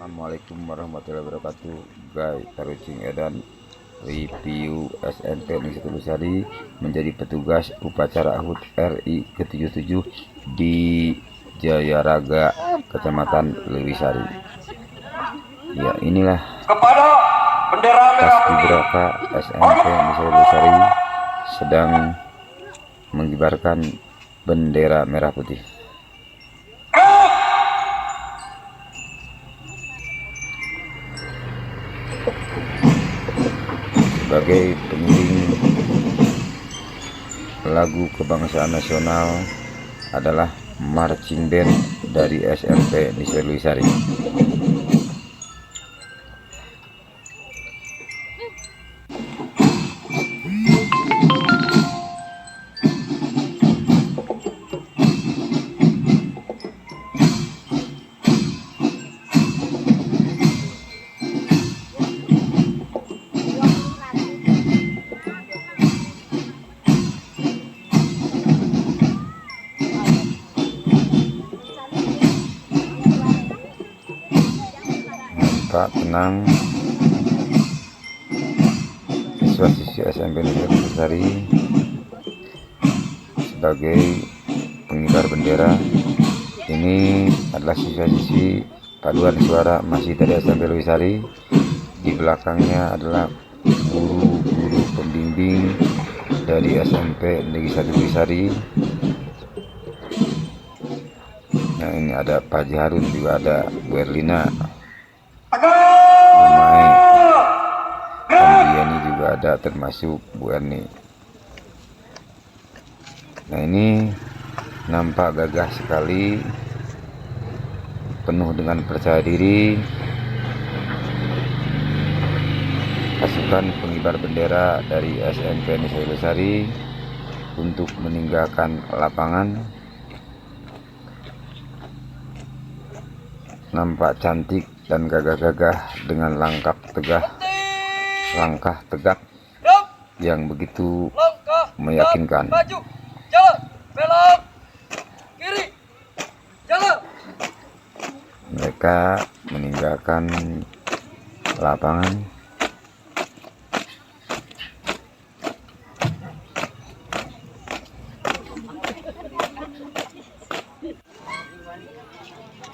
Assalamualaikum warahmatullahi wabarakatuh, guys. Tarucing Edan review SMP Negeri 1 Lewisari menjadi petugas upacara HUT RI ke-77 di Jayaraga, Kecamatan Lewisari. Ya, inilah kepada bendera merah putih Paskibraka SMP Negeri Lewisari sedang mengibarkan bendera merah putih. Sebagai pengiring lagu kebangsaan nasional adalah marching band dari SMP Negeri Lewisari. Pak tenang, siswa-siswi SMP Negeri Lewisari sebagai pengibar bendera. Ini adalah siswa-siswi paduan suara masih dari SMP Lewisari. Di belakangnya adalah guru-guru pembimbing dari SMP Negeri 1 Lewisari. Nah, ini ada Pak Haji Harun, juga ada Bu Erlina, Lumai, Diani juga ada, termasuk Bu Erni. Nah, ini nampak gagah sekali, penuh dengan percaya diri pasukan pengibar bendera dari SMP Negeri Lewisari untuk meninggalkan lapangan. Nampak cantik dan gagah-gagah dengan langkah tegak yang begitu meyakinkan. maju jalan belok kiri jalan. Mereka meninggalkan lapangan.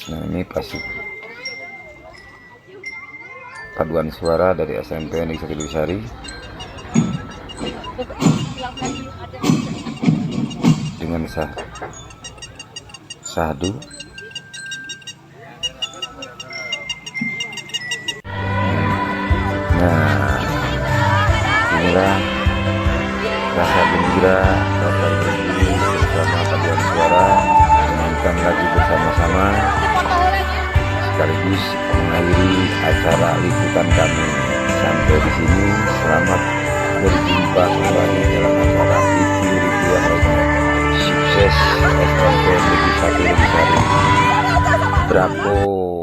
Nah, ini pasti paduan suara dari SMP Negeri 1 Lewisari dengan sahdu. Nah, inilah rasa gembira Bapak Ibu bersama paduan suara menyanyikan lagu bersama-sama sekaligus mengakhiri acara liputan kami. Sampai di sini, selamat berjumpa kembali dalam acara review yang lainnya. Sukses SMP Negeri 1 Lewisari. Bravo.